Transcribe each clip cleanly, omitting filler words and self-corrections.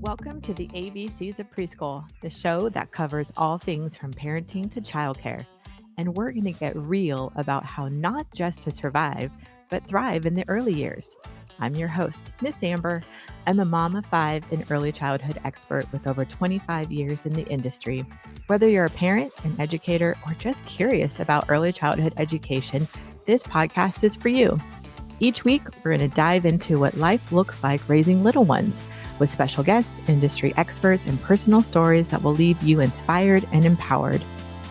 Welcome to the ABCs of Preschool, the show that covers all things from parenting to childcare. And we're going to get real about how not just to survive, but thrive in the early years. I'm your host, Miss Amber. I'm a mom of 5 and early childhood expert with over 25 years in the industry. Whether you're a parent, an educator, or just curious about early childhood education, this podcast is for you. Each week, we're going to dive into what life looks like raising little ones, with special guests, industry experts, and personal stories that will leave you inspired and empowered.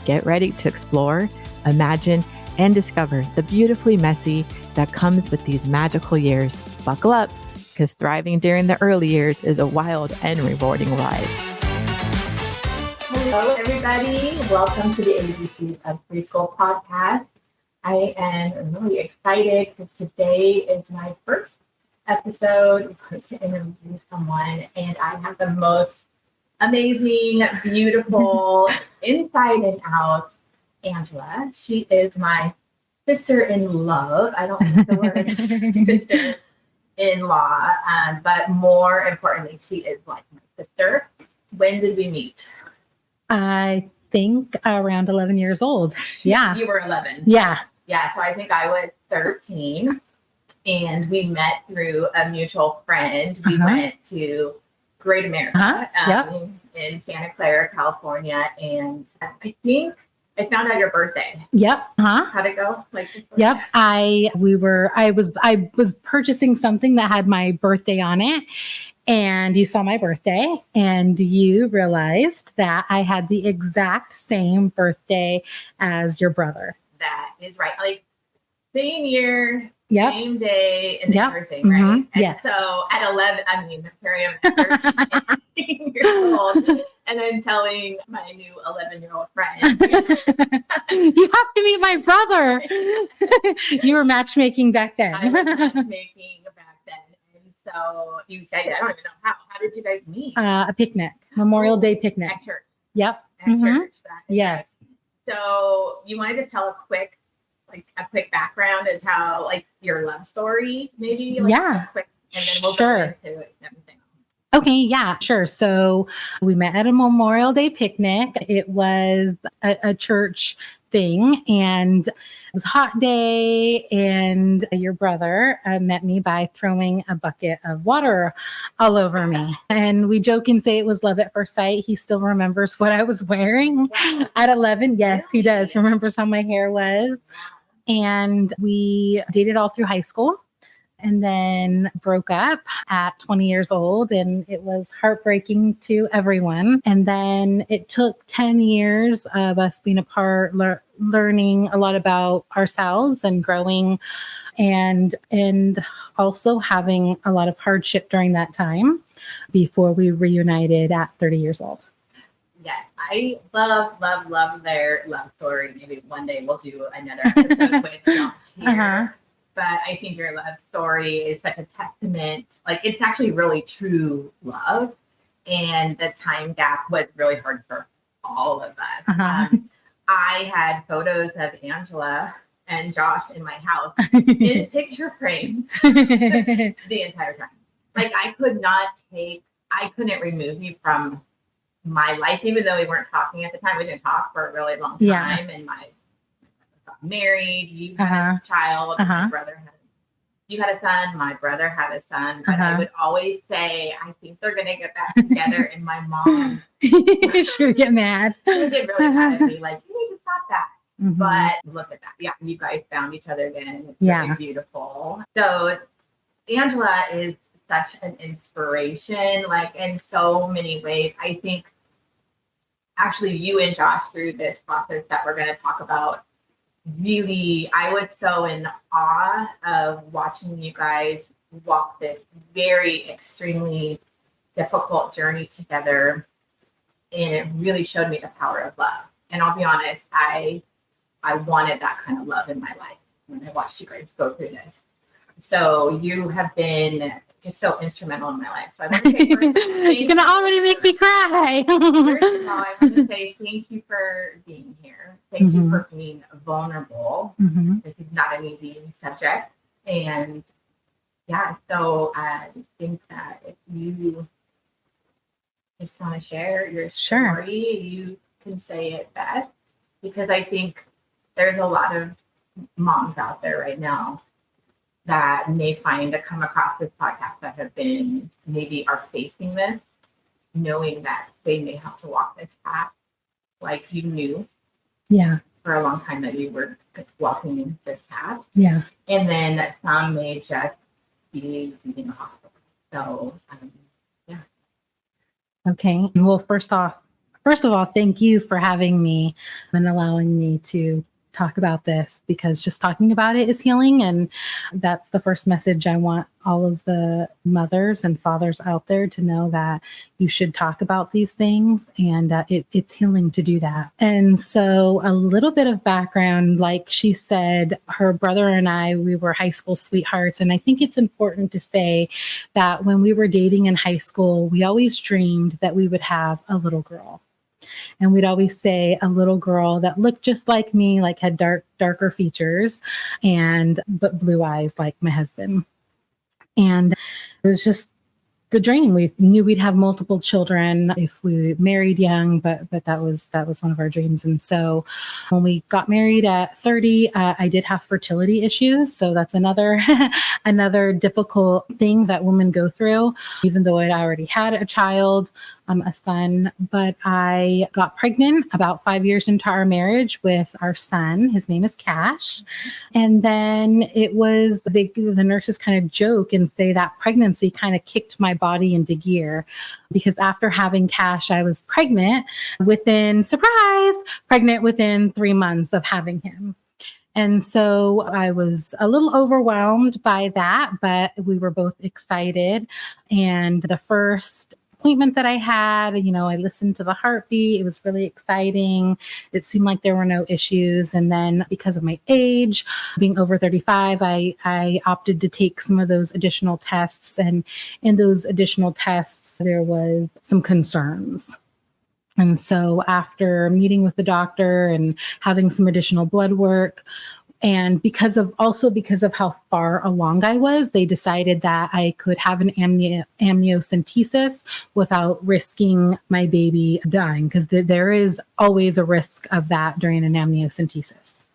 Get ready to explore, imagine, and discover the beautifully messy that comes with these magical years. Buckle up, because thriving during the early years is a wild and rewarding ride. Hello, everybody. Welcome to the ABCs of Preschool podcast. I am really excited because today is my first episode to interview someone, and I have the most amazing, beautiful, inside and out Angela. She is my sister-in-love. I don't use the word sister-in-law, but more importantly, she is like my sister. When did we meet? I think around 11 years old. Yeah. You were 11. Yeah. Yeah. So I think I was 13. And we met through a mutual friend. We went to Great America in Santa Clara, California. And I think I found out your birthday. Yep. How'd it go? Yep. I was purchasing something that had my birthday on it. And you saw my birthday and you realized that I had the exact same birthday as your brother. That is right. Like same year. Yep. Same day and everything, right? And yes. so at 11, here I am 13 years old, and I'm telling my new 11-year-old friend, you have to meet my brother. You were matchmaking back then. I was matchmaking back then. And so you guys, I don't even know how. How did you guys meet? A picnic, Memorial Day picnic. At church. Yep. At church. Yes. Right. So you want to just tell a quick background of how, like, your love story, maybe? Quick, and then we'll go into everything. Okay, yeah, sure. So we met at a Memorial Day picnic. It was a church thing, and it was a hot day, and your brother met me by throwing a bucket of water all over me. And we joke and say it was love at first sight. He still remembers what I was wearing at 11. Yes, he does. Remembers how my hair was. And we dated all through high school and then broke up at 20 years old. And it was heartbreaking to everyone. And then it took 10 years of us being apart, learning a lot about ourselves and growing and also having a lot of hardship during that time before we reunited at 30 years old. Yes, I love their love story. Maybe one day we'll do another episode with Josh here. But I think your love story is such a testament. Like, it's actually really true love. And the time gap was really hard for all of us. I had photos of Angela and Josh in my house in picture frames the entire time. Like, I couldn't remove you from my life, even though we weren't talking at the time. We didn't talk for a really long time, and my got married. You had a child. My brother you had a son. My brother had a son. But I would always say, I think they're gonna get back together. And my mom she would get mad. She would get really mad at me, like, you need to stop that. But look at that. Yeah, you guys found each other again. It's really beautiful. So Angela is such an inspiration, like, in so many ways. I think actually you and Josh, through this process that we're going to talk about, really, I was so in awe of watching you guys walk this very extremely difficult journey together. And it really showed me the power of love. And I'll be honest, I wanted that kind of love in my life when I watched you guys go through this. So you have been just so instrumental in my life. So I want to say first, you're gonna already make me cry. First of all, I want to say thank you for being here. Thank you for being vulnerable. This is not an easy subject, and so I think that if you just want to share your Sure. story, you can say it best, because I think there's a lot of moms out there right now that may find to come across this podcast that have been maybe are facing this, knowing that they may have to walk this path like you knew Yeah. for a long time that you were walking this path. Yeah. And then some may just be leaving the hospital. So, yeah. Okay. Well, first of all, thank you for having me and allowing me to talk about this, because just talking about it is healing. And that's the first message I want all of the mothers and fathers out there to know, that you should talk about these things, and it's healing to do that. And so a little bit of background, like she said, her brother and I, we were high school sweethearts. And I think it's important to say that when we were dating in high school, we always dreamed that we would have a little girl. And we'd always say a little girl that looked just like me, like had darker features, but blue eyes like my husband. And it was just the dream. We knew we'd have multiple children if we married young, but that was one of our dreams. And so when we got married at 30, I did have fertility issues. So that's another another difficult thing that women go through, even though I'd already had a child, a son. But I got pregnant about 5 years into our marriage with our son. His name is Cash. And then it was the nurses kind of joke and say that pregnancy kind of kicked my body into gear, because after having Cash, I was pregnant within 3 months of having him. And so I was a little overwhelmed by that, but we were both excited. And the first appointment that I had, I listened to the heartbeat. It was really exciting. It seemed like there were no issues. And then because of my age, being over 35, I opted to take some of those additional tests. And in those additional tests, there was some concerns. And so after meeting with the doctor and having some additional blood work, and because of how far along I was, they decided that I could have an amniocentesis without risking my baby dying, because there is always a risk of that during an amniocentesis.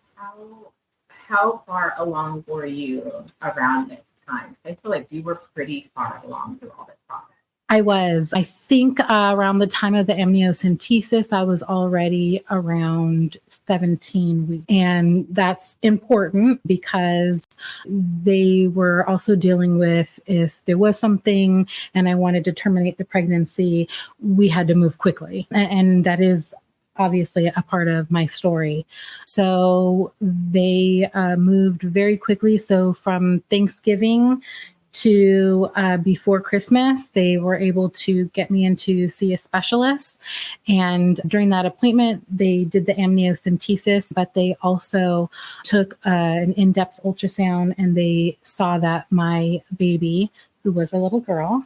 How far along were you around this time? I feel like you were pretty far along through all this process. I was. I think around the time of the amniocentesis, I was already around 17 weeks. And that's important because they were also dealing with, if there was something and I wanted to terminate the pregnancy, we had to move quickly. And that is obviously a part of my story. So they moved very quickly. So from Thanksgiving to before Christmas, they were able to get me in to see a specialist. And during that appointment, they did the amniocentesis, but they also took an in-depth ultrasound, and they saw that my baby, who was a little girl,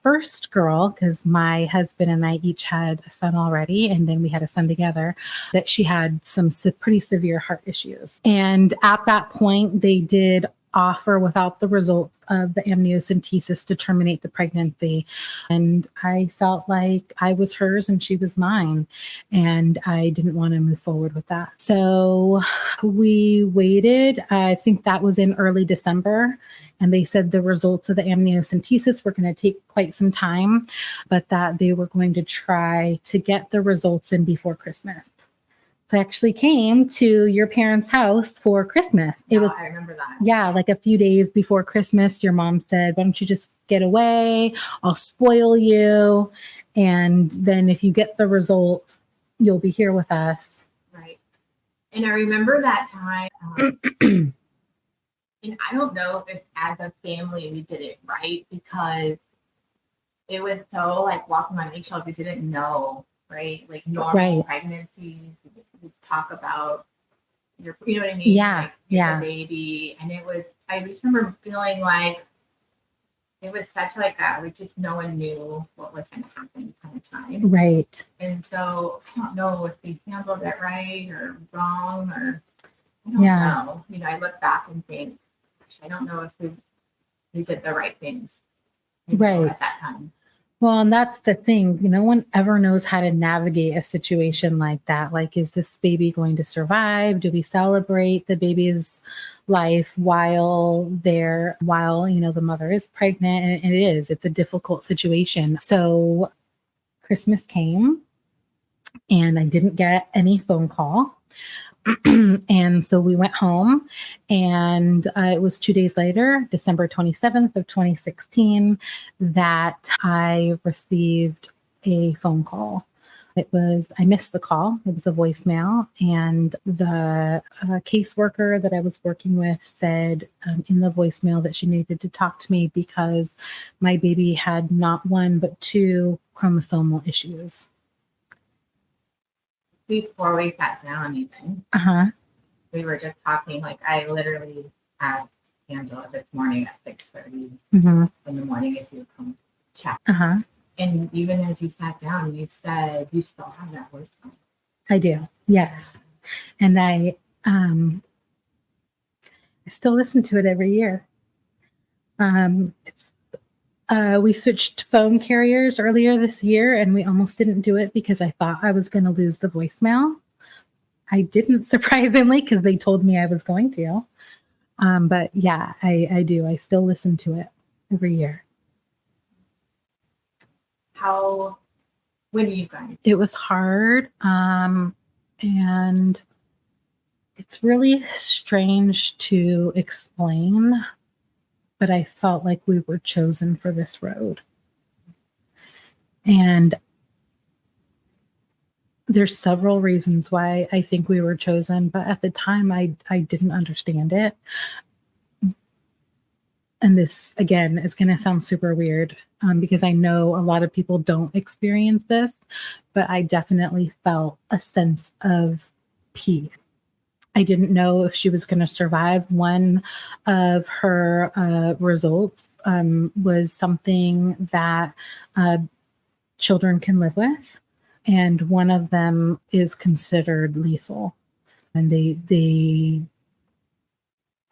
first girl, because my husband and I each had a son already, and then we had a son together, that she had some pretty severe heart issues. And at that point, they did offer, without the results of the amniocentesis, to terminate the pregnancy. And I felt like I was hers and she was mine. And I didn't want to move forward with that. So we waited. I think that was in early December. And they said the results of the amniocentesis were going to take quite some time, but that they were going to try to get the results in before Christmas. So I actually came to your parents' house for Christmas. I remember that. Yeah, like a few days before Christmas, your mom said, "Why don't you just get away? I'll spoil you. And then if you get the results, you'll be here with us." Right. And I remember that time. And I don't know if as a family we did it right, because it was so like walking on eggshells. We didn't know, right? Like normal pregnancies. We talk about your, you know what I mean? Yeah. Like, your baby. And I just remember feeling like it was such like that. No one knew what was going to happen kind of time. Right. And so I don't know if we handled it right or wrong, or I don't know. I look back and think, gosh, I don't know if we did the right things at that time. Well, and that's the thing. No one ever knows how to navigate a situation like that. Like, is this baby going to survive? Do we celebrate the baby's life while, the mother is pregnant? And it's a difficult situation. So Christmas came and I didn't get any phone call. And so we went home, and it was 2 days later, December 27th of 2016, that I received a phone call. I missed the call. It was a voicemail, and the caseworker that I was working with said in the voicemail that she needed to talk to me because my baby had not one, but two chromosomal issues. Before we sat down, even we were just talking. Like, I literally asked Angela this morning at 6:30 in the morning if you would come chat. And even as you sat down, you said you still have that voicemail. I do, yes, and I still listen to it every year. We switched phone carriers earlier this year, and we almost didn't do it because I thought I was going to lose the voicemail. I didn't, surprisingly, because they told me I was going to. But yeah, I do. I still listen to it every year. When do you guys? It was hard. And it's really strange to explain, but I felt like we were chosen for this road. And there's several reasons why I think we were chosen, but at the time I didn't understand it. And this, again, is going to sound super weird because I know a lot of people don't experience this, but I definitely felt a sense of peace. I didn't know if she was going to survive. One of her results was something that children can live with, and one of them is considered lethal. And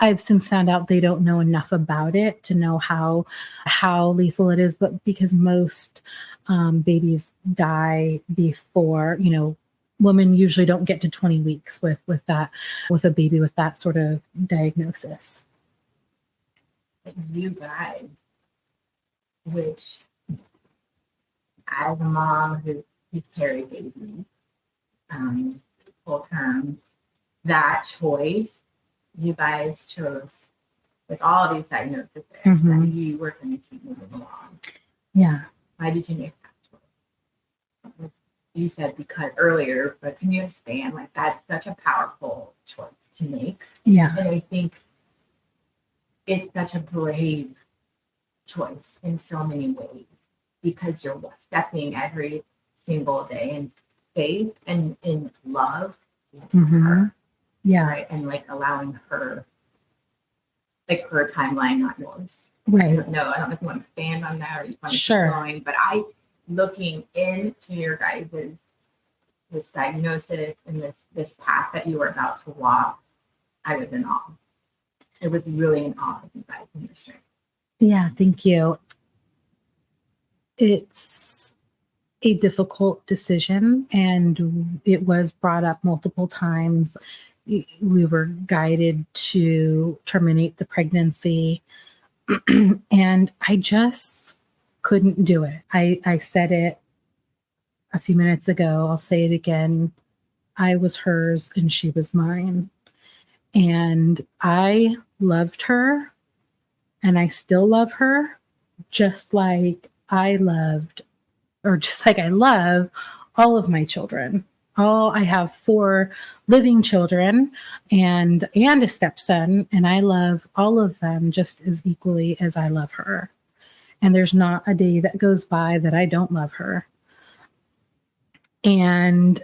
I've since found out they don't know enough about it to know how lethal it is, but because most babies die before, women usually don't get to 20 weeks with a baby with that sort of diagnosis. You guys, which as a mom who's carried babies full term, that choice you guys chose with all these diagnoses that you were going to keep moving along. Yeah. Why did you make that choice? You said because earlier, but can you expand? Like, that's such a powerful choice to make. Yeah. And I think it's such a brave choice in so many ways because you're stepping every single day in faith and in love with her. Yeah. Right. And like allowing her, like her timeline, not yours. Right. No, I don't know if you want to expand on that or you want to Sure. keep going, but looking into your guys' this diagnosis and this path that you were about to walk, I was in awe. It was really in awe of you guys and your strength. Yeah, thank you. It's a difficult decision, and it was brought up multiple times. We were guided to terminate the pregnancy, and I just couldn't do it. I said it a few minutes ago. I'll say it again. I was hers and she was mine. And I loved her, and I still love her, just like I love all of my children. I have 4 living children and a stepson, and I love all of them just as equally as I love her. And there's not a day that goes by that I don't love her. And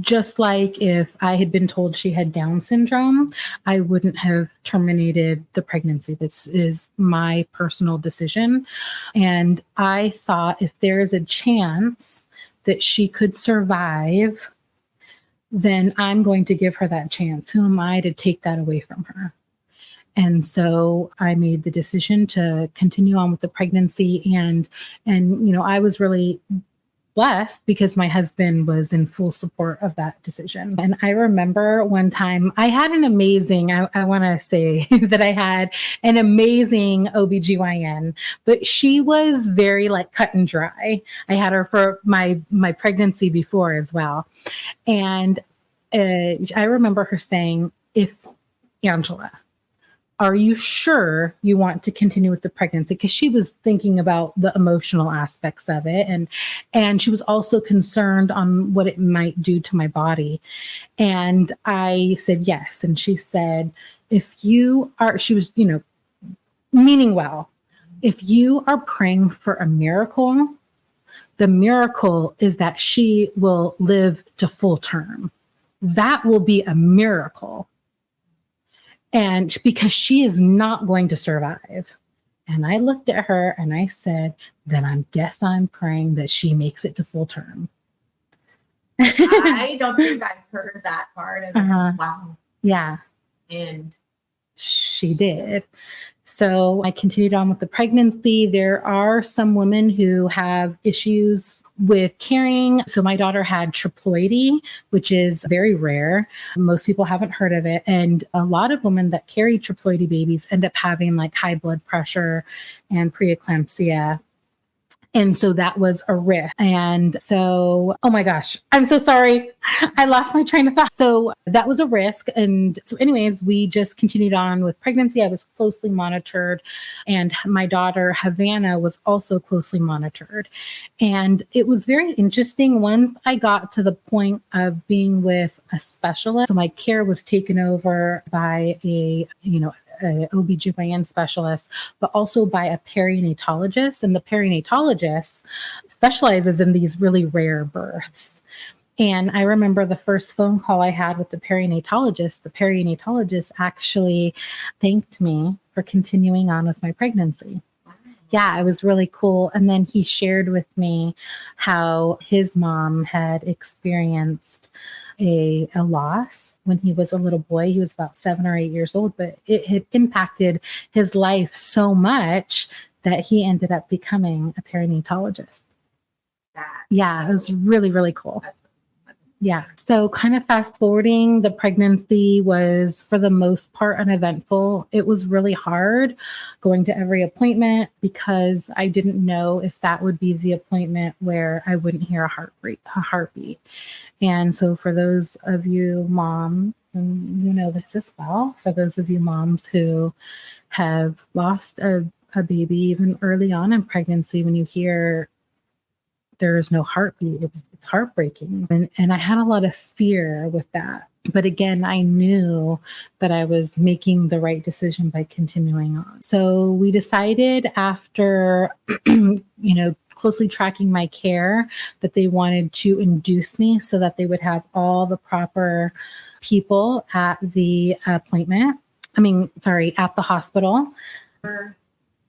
just like if I had been told she had Down syndrome, I wouldn't have terminated the pregnancy. This is my personal decision. And I thought if there is a chance that she could survive, then I'm going to give her that chance. Who am I to take that away from her? And so I made the decision to continue on with the pregnancy. And I was really blessed because my husband was in full support of that decision. And I remember one time I had an amazing, I want to say that I had an amazing OBGYN, but she was very like cut and dry. I had her for my pregnancy before as well. And I remember her saying, if Angela, are you sure you want to continue with the pregnancy? Because she was thinking about the emotional aspects of it. And she was also concerned on what it might do to my body. And I said, yes. And she said, she was, meaning well, if you are praying for a miracle, the miracle is that she will live to full term. That will be a miracle. And because she is not going to survive. And I looked at her and I said, then I'm praying that she makes it to full term. I don't think I've heard that part of it. Wow. Yeah. And she did. So I continued on with the pregnancy. There are some women who have issues with carrying. So my daughter had triploidy, which is very rare. Most people haven't heard of it. And a lot of women that carry triploidy babies end up having like high blood pressure and preeclampsia. And so that was a risk. And so, oh my gosh, I'm so sorry. I lost my train of thought. So that was a risk. And so anyways, we just continued on with pregnancy. I was closely monitored. And my daughter, Havannah, was also closely monitored. And it was very interesting. Once I got to the point of being with a specialist, so my care was taken over by a OBGYN specialist, but also by a perinatologist. And the perinatologist specializes in these really rare births. And I remember the first phone call I had with the perinatologist actually thanked me for continuing on with my pregnancy. Yeah, it was really cool. And then he shared with me how his mom had experienced a loss when he was a little boy. He was about 7 or 8 years old, but it had impacted his life so much that he ended up becoming a perinatologist. Yeah, it was really, really cool. Yeah. So kind of fast forwarding, the pregnancy was for the most part uneventful. It was really hard going to every appointment because I didn't know if that would be the appointment where I wouldn't hear a heartbeat. And so for those of you moms, and you know this as well, for those of you moms who have lost a baby even early on in pregnancy, when you hear there is no heartbeat, it's heartbreaking. And I had a lot of fear with that. But again, I knew that I was making the right decision by continuing on. So we decided after, closely tracking my care, that they wanted to induce me so that they would have all the proper people at the appointment. At the hospital.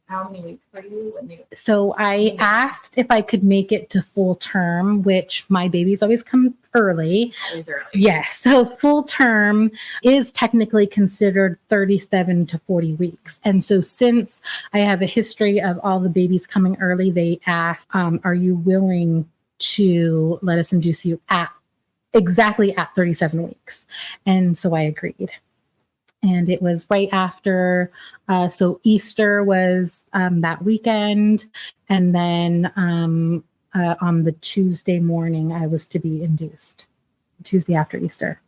How many weeks were you? So I asked if I could make it to full term, which my babies always come early. Always early. Yes. So full term is technically considered 37 to 40 weeks. And so since I have a history of all the babies coming early, they asked, are you willing to let us induce you exactly at 37 weeks? And so I agreed. And it was right after, so Easter was that weekend. And then on the Tuesday morning, I was to be induced, Tuesday after Easter.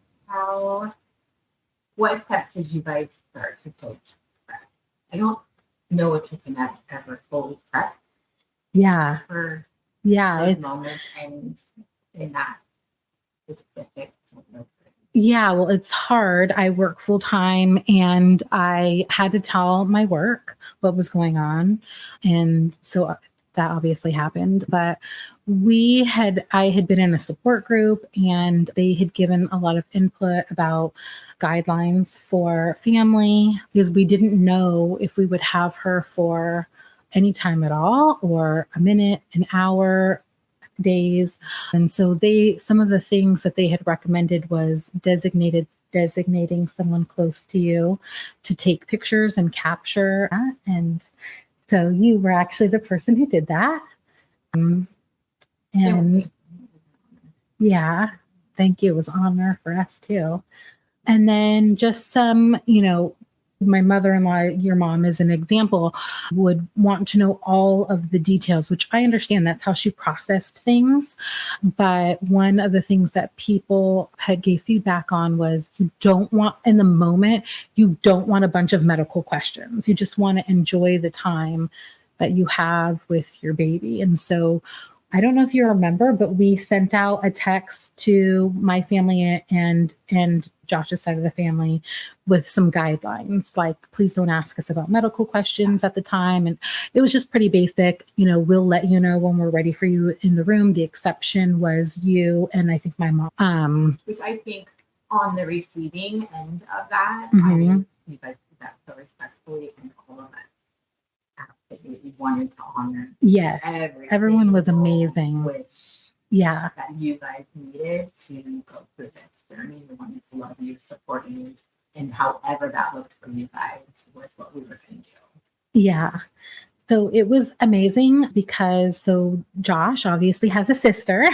What steps did you guys start to take prep? I don't know if you can ever fully prep. Yeah. For those moments and in that specific. Yeah, well, it's hard. I work full time and I had to tell my work what was going on. And so that obviously happened. But I had been in a support group and they had given a lot of input about guidelines for family because we didn't know if we would have her for any time at all or a minute, an hour, days. And so some of the things that they had recommended was designated designating someone close to you to take pictures and capture that. And so you were actually the person who did that. And yeah, thank you. It was an honor for us too. And then just some, my mother-in-law, your mom as an example, would want to know all of the details, which I understand that's how she processed things. But one of the things that people had gave feedback on was you don't want, in the moment, you don't want a bunch of medical questions. You just want to enjoy the time that you have with your baby. And so I don't know if you remember, but we sent out a text to my family and Josh's side of the family with some guidelines, like, please don't ask us about medical questions at the time. And it was just pretty basic. We'll let you know when we're ready for you in the room. The exception was you and I think my mom. Which I think on the receiving end of that, Mhm. you guys did that so respectfully, and all of us absolutely wanted to honor. Yes, every everyone was single amazing. wish Yeah. that you guys needed to go through this journey. We wanted to love you, support you, and however that looked for you guys was what we were going to do. Yeah. So it was amazing because Josh obviously has a sister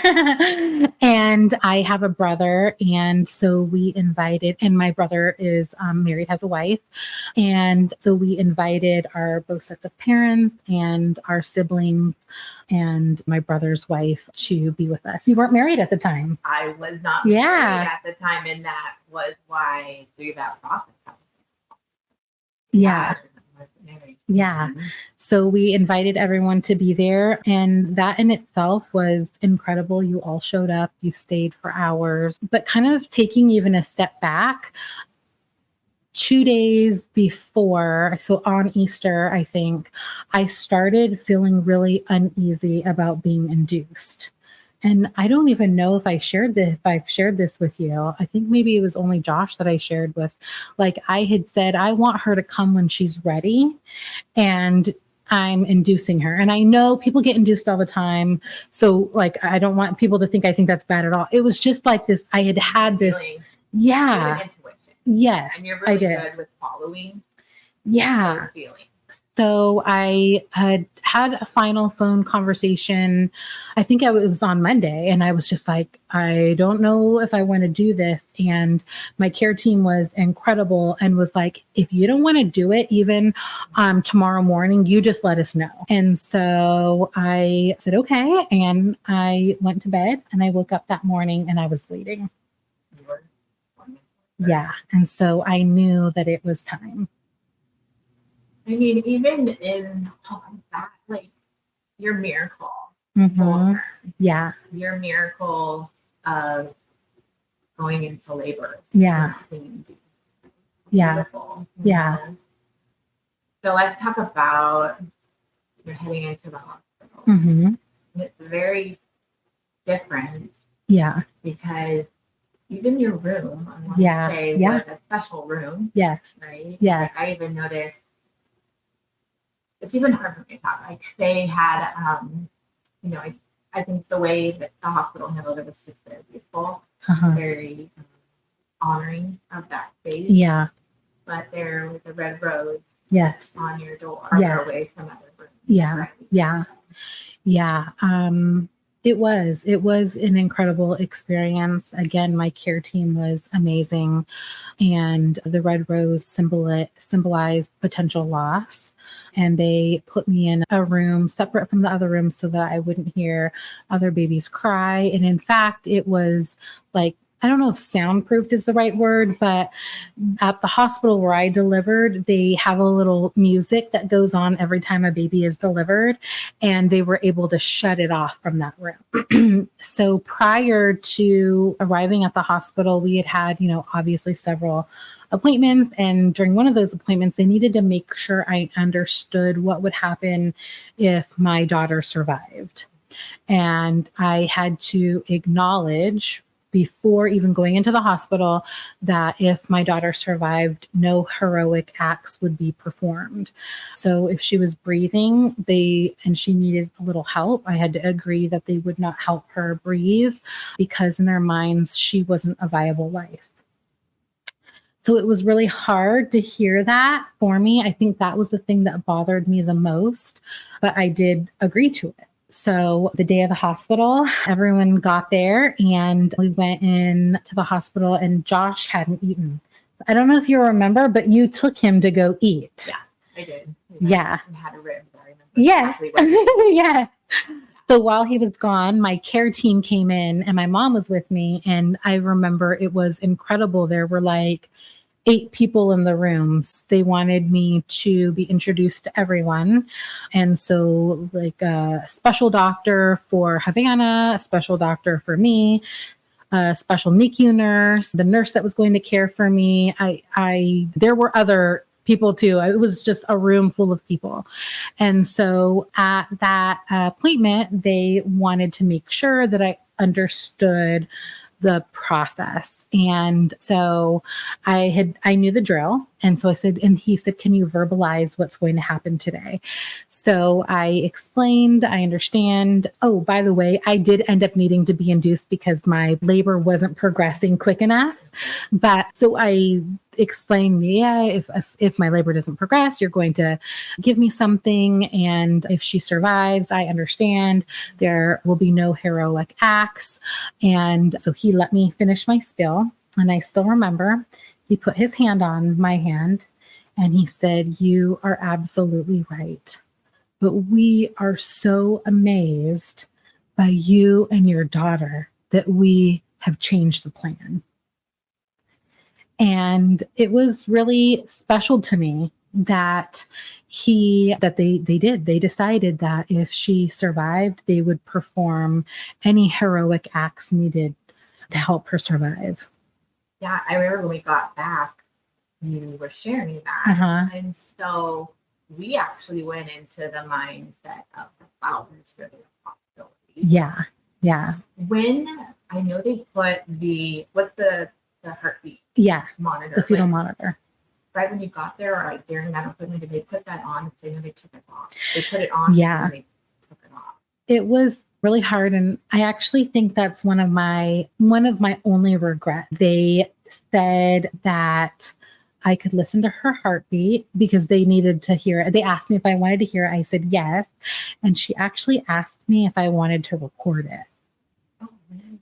and I have a brother. And so we invited, and my brother is married, has a wife. And so we invited both sets of parents and our siblings and my brother's wife to be with us. You weren't married at the time. I was not Yeah. married at the time, and that was why through that process. Yeah. Yeah. So we invited everyone to be there. And that in itself was incredible. You all showed up, you stayed for hours, but kind of taking even a step back, 2 days before, so on Easter, I think, I started feeling really uneasy about being induced. And I don't even know if I've shared this with you. I think maybe it was only Josh that I shared with. Like, I had said, I want her to come when she's ready, and I'm inducing her. And I know people get induced all the time. So like, I don't want people to think I think that's bad at all. It was just like this. I had this. Yeah. Intuition. Yes. And you're really I did. good with following. Yeah. Those feelings. So I had a final phone conversation. I think it was on Monday. And I was just like, I don't know if I want to do this. And my care team was incredible and was like, if you don't want to do it, even tomorrow morning, you just let us know. And so I said, okay. And I went to bed and I woke up that morning and I was bleeding. Yeah. And so I knew that it was time. I mean, even in all of that, like your miracle. Mm-hmm. Yeah. Your miracle of going into labor. Yeah. Yeah. Beautiful, yeah. know? So let's talk about you're heading into the hospital. Mm-hmm. And it's very different. Yeah. Because even your room, I want to say, was a special room. Yes. Right? Yes. Like, I even noticed. It's even hard for me to talk. Like, they had, I think the way that the hospital handled it was just very beautiful, very honoring of that space. Yeah. But there was a red rose. Yes. On your door. Yes. Away from other rooms. Yeah. Right? Yeah. Yeah. It was an incredible experience. Again, my care team was amazing. And the red rose symbolized potential loss. And they put me in a room separate from the other rooms so that I wouldn't hear other babies cry. And in fact, it was like, I don't know if soundproofed is the right word, but at the hospital where I delivered, they have a little music that goes on every time a baby is delivered, and they were able to shut it off from that room. So prior to arriving at the hospital, we had, obviously several appointments. And during one of those appointments, they needed to make sure I understood what would happen if my daughter survived. And I had to acknowledge before even going into the hospital that if my daughter survived, no heroic acts would be performed. So if she was breathing, and she needed a little help, I had to agree that they would not help her breathe because in their minds, she wasn't a viable life. So it was really hard to hear that for me. I think that was the thing that bothered me the most, but I did agree to it. So the day of the hospital, everyone got there and we went in to the hospital and Josh hadn't eaten. I don't know if you remember, but you took him to go eat. Yeah, I did. Yeah. I had a rib. I remember Yes. exactly what Yes. So while he was gone, my care team came in and my mom was with me. And I remember it was incredible. There were like 8 people in the rooms. They wanted me to be introduced to everyone. And so, like a special doctor for Havana, a special doctor for me, a special NICU nurse, the nurse that was going to care for me. There were other people too. It was just a room full of people. And so at that appointment, they wanted to make sure that I understood the process. And so I knew the drill. And so I said, and he said, can you verbalize what's going to happen today? So I explained, I understand. Oh, by the way, I did end up needing to be induced because my labor wasn't progressing quick enough. But so I explained, yeah, if my labor doesn't progress, you're going to give me something. And if she survives, I understand there will be no heroic acts. And so he let me finish my spiel. And I still remember he put his hand on my hand and he said, you are absolutely right. But we are so amazed by you and your daughter that we have changed the plan. And it was really special to me that they decided that if she survived, they would perform any heroic acts needed to help her survive. Yeah, I remember when we got back, you were sharing that. And so we actually went into the mindset of the founders for the possibility. Yeah. Yeah. When I know they put what's the heartbeat monitor. The fetal monitor. Right when you got there or like during that appointment, did they put that on and say no, they took it off? They put it on and they took it off. It was really hard. And I actually think that's one of my only regrets. They said that I could listen to her heartbeat because they needed to hear it. They asked me if I wanted to hear it. I said yes. And she actually asked me if I wanted to record it.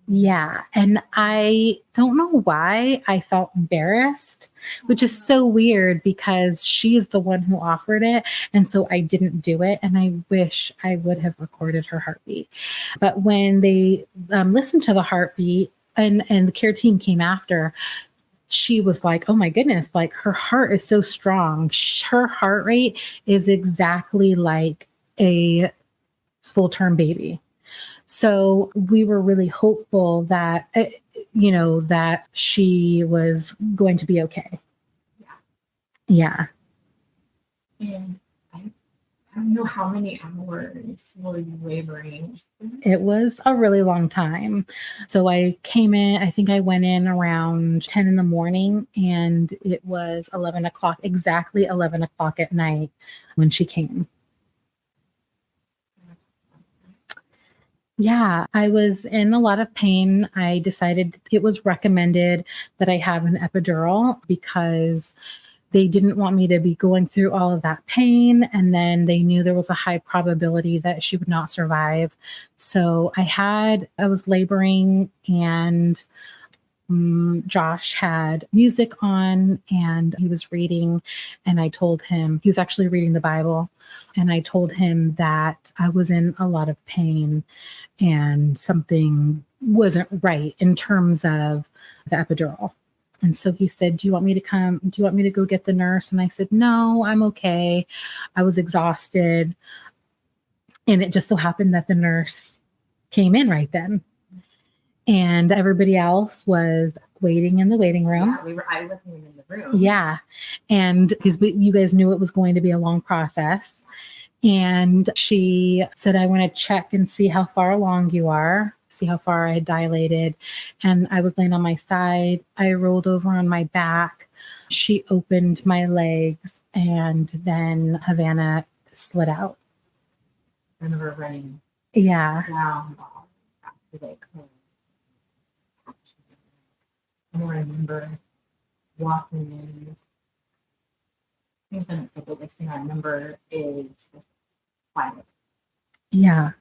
Yeah. And I don't know why I felt embarrassed, which is so weird because she's the one who offered it. And so I didn't do it. And I wish I would have recorded her heartbeat. But when they listened to the heartbeat and the care team came after, she was like, oh my goodness, like her heart is so strong. Her heart rate is exactly like a full-term baby. So we were really hopeful that, that she was going to be okay. Yeah. And I don't know how many hours were you laboring. It was a really long time. So I came in, I think I went in around 10 in the morning and it was 11 o'clock, exactly 11 o'clock at night when she came. Yeah, I was in a lot of pain. I decided it was recommended that I have an epidural because they didn't want me to be going through all of that pain. And then they knew there was a high probability that she would not survive. So I was laboring and Josh had music on and he was reading, and I told him, he was actually reading the Bible, and I told him that I was in a lot of pain and something wasn't right in terms of the epidural. And so he said, do you want me to go get the nurse? And I said, no, I'm okay. I was exhausted. And it just so happened that the nurse came in right then. And everybody else was waiting in the waiting room. Yeah, I wasn't even in the room. Yeah. And because you guys knew it was going to be a long process. And she said, I want to check and see how far along you are, see how far I had dilated. And I was laying on my side. I rolled over on my back. She opened my legs, and then Havannah slid out. I remember running. Yeah. Down. I remember walking in. I think the biggest thing I remember is the quiet. Yeah.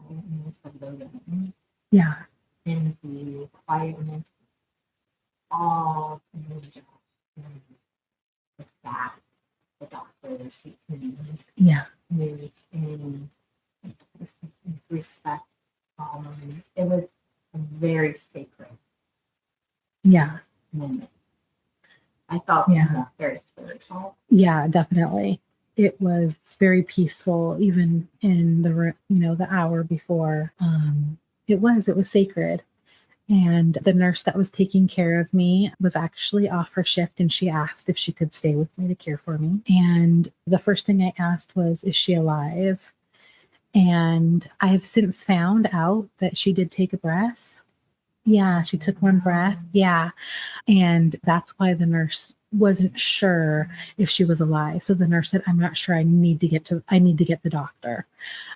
Quietness of the room. Yeah. And the quietness all in the job. The staff, the doctors, the community. Yeah. Moved in respect. It was a very sacred Yeah. moment. I felt very spiritual. Yeah, definitely. It was very peaceful, even in the the hour before. It was sacred. And the nurse that was taking care of me was actually off her shift, and she asked if she could stay with me to care for me. And the first thing I asked was, "Is she alive?" And I have since found out that she did take a breath. Yeah, she took one breath. Yeah. And that's why the nurse wasn't sure if she was alive. So the nurse said, "I'm not sure. I need to get the doctor."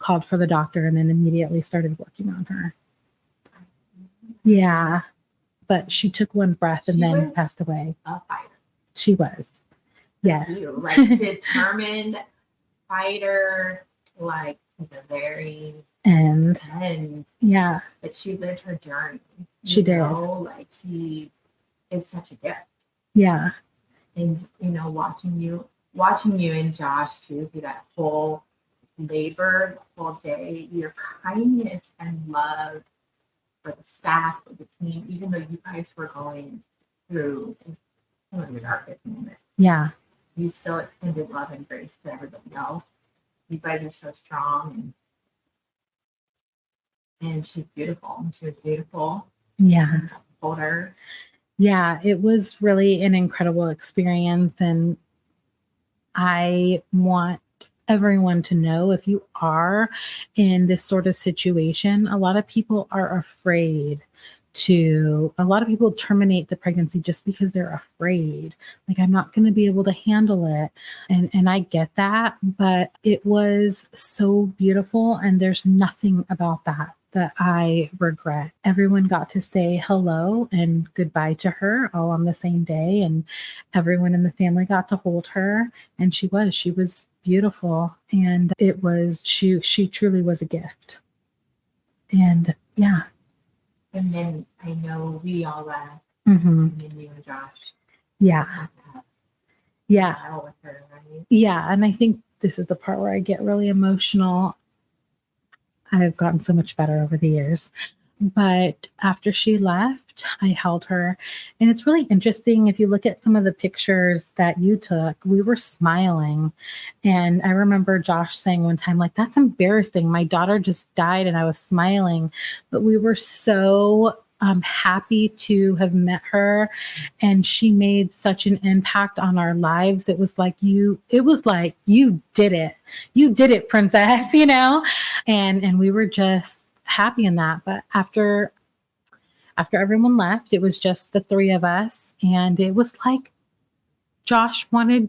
Called for the doctor and then immediately started working on her. Yeah. But she took one breath and then passed away. A fighter. She was. Yes. Like determined fighter, like to the very end. Yeah. But she lived her journey. She did. Like she is such a gift. Yeah. And watching you and Josh too through that whole labor, the whole day, your kindness and love for the staff, for the team, even though you guys were going through some of your darkest moments. Yeah. You still extended love and grace to everybody else. You guys are so strong, and she's beautiful. She was beautiful. Yeah. Hold her. Yeah, it was really an incredible experience. And I want everyone to know, if you are in this sort of situation, a lot of people are afraid a lot of people terminate the pregnancy just because they're afraid. Like, I'm not going to be able to handle it. And I get that, but it was so beautiful. And there's nothing about that I regret. Everyone got to say hello and goodbye to her all on the same day. And everyone in the family got to hold her. And she was beautiful. And she truly was a gift. And yeah. And then I know we all laughed. Mm-hmm. And then you and Josh. Yeah. Yeah. With her, right? Yeah. And I think this is the part where I get really emotional. I've gotten so much better over the years. But after she left, I held her. And it's really interesting. If you look at some of the pictures that you took, we were smiling. And I remember Josh saying one time, like, "That's embarrassing. My daughter just died and I was smiling." But we were so happy to have met her. And she made such an impact on our lives. It was like you did it. You did it, princess, And we were just happy in that. But after everyone left, it was just the three of us. And it was like Josh wanted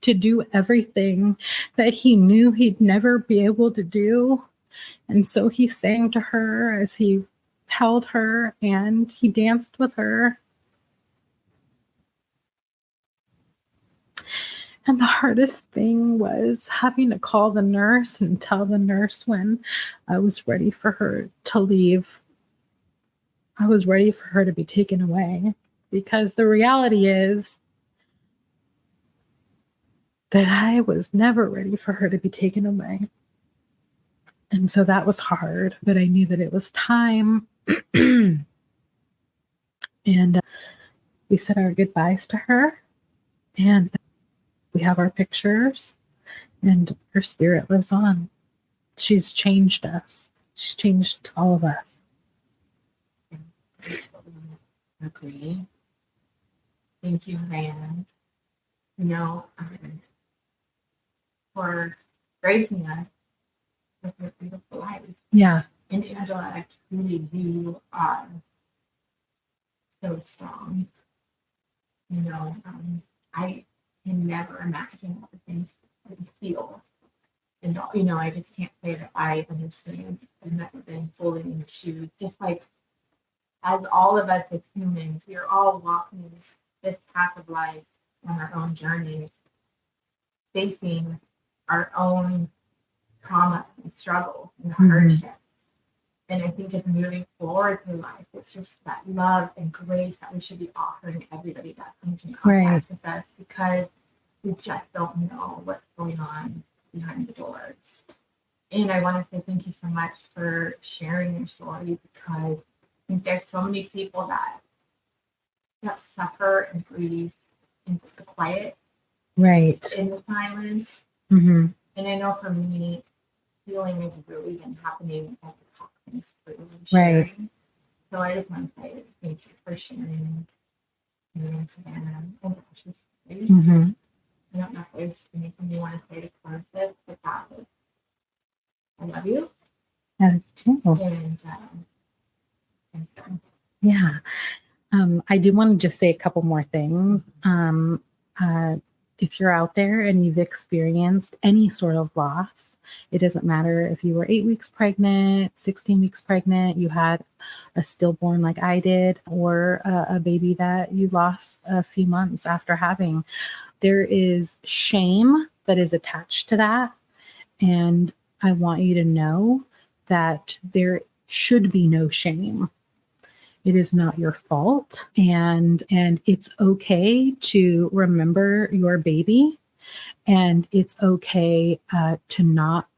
to do everything that he knew he'd never be able to do. And so he sang to her as he held her and he danced with her. And the hardest thing was having to call the nurse and tell the nurse when I was ready for her to leave. I was ready for her to be taken away, because the reality is that I was never ready for her to be taken away. And so that was hard, but I knew that it was time. And we said our goodbyes to her, and we have our pictures, and her spirit lives on. She's changed us. She's changed all of us. Agree. Thank you, Havannah. For gracing us with your beautiful life. Yeah. And Angela, truly, you are so strong. I can never imagine what the things that you feel. And, I just can't say that I understand. I've never been fully in your shoes. Just like, as all of us as humans, we're all walking this path of life on our own journeys, facing our own trauma and struggle and hardship. And I think just moving forward through life, it's just that love and grace that we should be offering everybody that comes in contact with us, because we just don't know what's going on behind the doors. And I want to say thank you so much for sharing your story, because I think there's so many people that suffer and grieve in the quiet, in the silence. And I know for me, healing has really been happening at the top through sharing. So I just want to say thank you for sharing and Havannah and Ashley's story. I don't know if there's anything you want to say to close this, but that was, I love you. And yeah. I do want to just say a couple more things. If you're out there and you've experienced any sort of loss, it doesn't matter if you were 8 weeks pregnant, 16 weeks pregnant, you had a stillborn like I did, or a baby that you lost a few months after having. There is shame that is attached to that. And I want you to know that there should be no shame. It is not your fault. And it's okay to remember your baby. And it's okay to not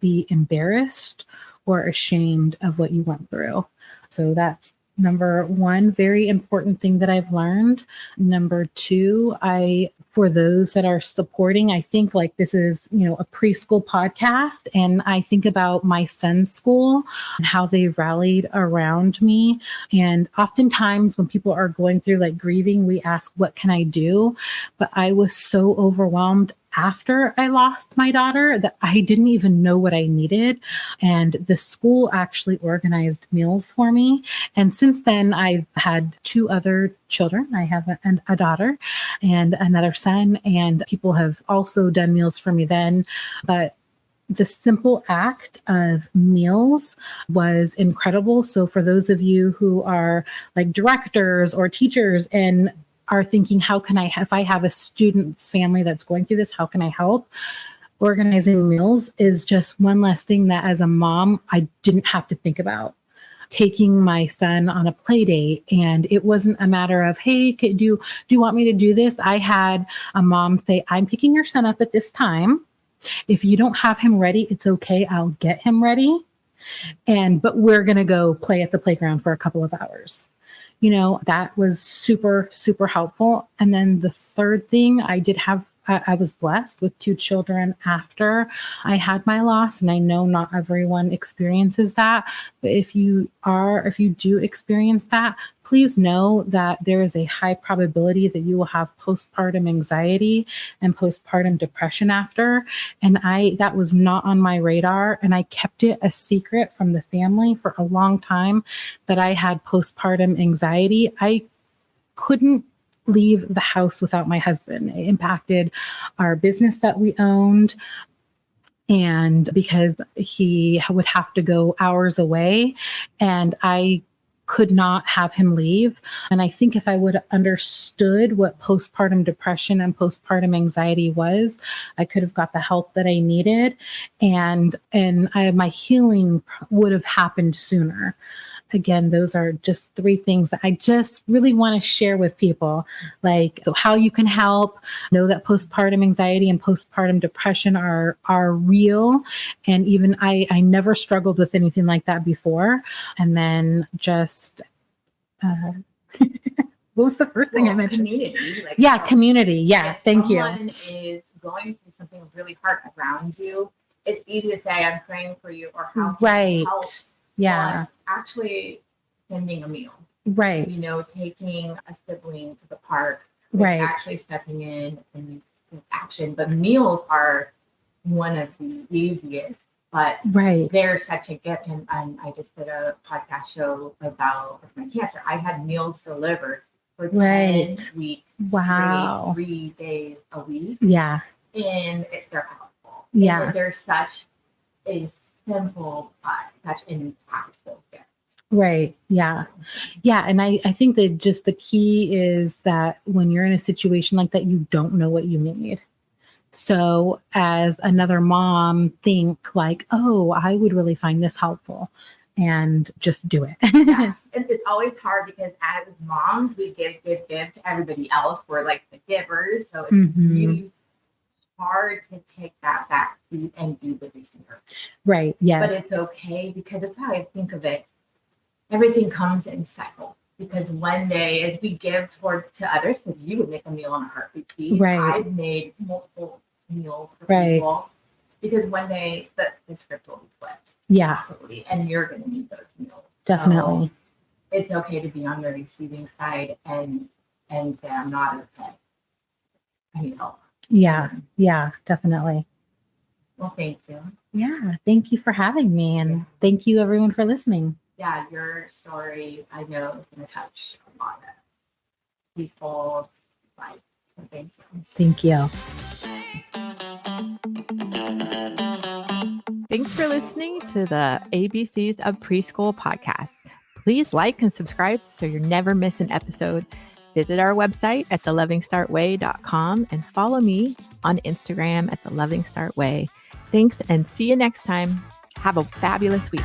be embarrassed or ashamed of what you went through. So that's number one, very important thing that I've learned. Number two, for those that are supporting, I think like this is, a preschool podcast. And I think about my son's school and how they rallied around me. And oftentimes when people are going through like grieving, we ask, what can I do? But I was so overwhelmed after I lost my daughter that I didn't even know what I needed. And the school actually organized meals for me. And since then, I've had 2 other children. I have a daughter and another son, and people have also done meals for me then. But the simple act of meals was incredible. So for those of you who are like directors or teachers and are thinking, how can I, if I have a student's family that's going through this, how can I help? Organizing meals is just one less thing that as a mom, I didn't have to think about. Taking my son on a play date, and it wasn't a matter of, hey, do you want me to do this? I had a mom say, I'm picking your son up at this time. If you don't have him ready, it's okay. I'll get him ready. But we're going to go play at the playground for a couple of hours. That was super, super helpful. And then the third thing, I was blessed with 2 children after I had my loss. And I know not everyone experiences that, but if you do experience that, please know that there is a high probability that you will have postpartum anxiety and postpartum depression after. And that was not on my radar. And I kept it a secret from the family for a long time that I had postpartum anxiety. I couldn't leave the house without my husband. It impacted our business that we owned. And because he would have to go hours away, and I could not have him leave. And I think if I would have understood what postpartum depression and postpartum anxiety was, I could have got the help that I needed. And my healing would have happened sooner. Again, those are just 3 things that I just really want to share with people. So how you can help, know that postpartum anxiety and postpartum depression are real. And even I never struggled with anything like that before. And then just, what was the first thing I mentioned? Community. Community. Yeah, thank you. If someone is going through something really hard around you, it's easy to say, I'm praying for you, or how can I help? Yeah. But actually sending a meal. Right. Taking a sibling to the park. Right. Actually stepping in and action. But meals are one of the easiest. But they're such a gift. And I just did a podcast show about my cancer. I had meals delivered for 10 weeks. Wow. 3 days a week. Yeah. And they're powerful. Yeah. And they're such a simple but such an impactful gift. Right. Yeah. Yeah. And I think that just the key is that when you're in a situation like that, you don't know what you need. So as another mom, think like, oh, I would really find this helpful, and just do it. Yeah. It's always hard because as moms, we give to everybody else. We're like the givers. So it's really hard to take that back seat and be the receiver. Right. Yeah. But it's okay because that's how I think of it. Everything comes in cycles. Because one day, as we give to others, because you would make a meal on a heartbeat, Right. I've made multiple meals for Right. people. Because one day the script will be flipped. Yeah. Absolutely. And you're going to need those meals. Definitely. So it's okay to be on the receiving side and say, I'm not okay. I need help. Yeah. Yeah. Definitely. Well, thank you. Yeah. Thank you for having me. And thank you, everyone, for listening. Yeah, your story, I know, is going to touch a lot of people's lives. So thank you. Thank you. Thanks for listening to the ABCs of Preschool podcast. Please like and subscribe so you never miss an episode. Visit our website at thelovingstartway.com and follow me on Instagram at thelovingstartway. Thanks and see you next time. Have a fabulous week.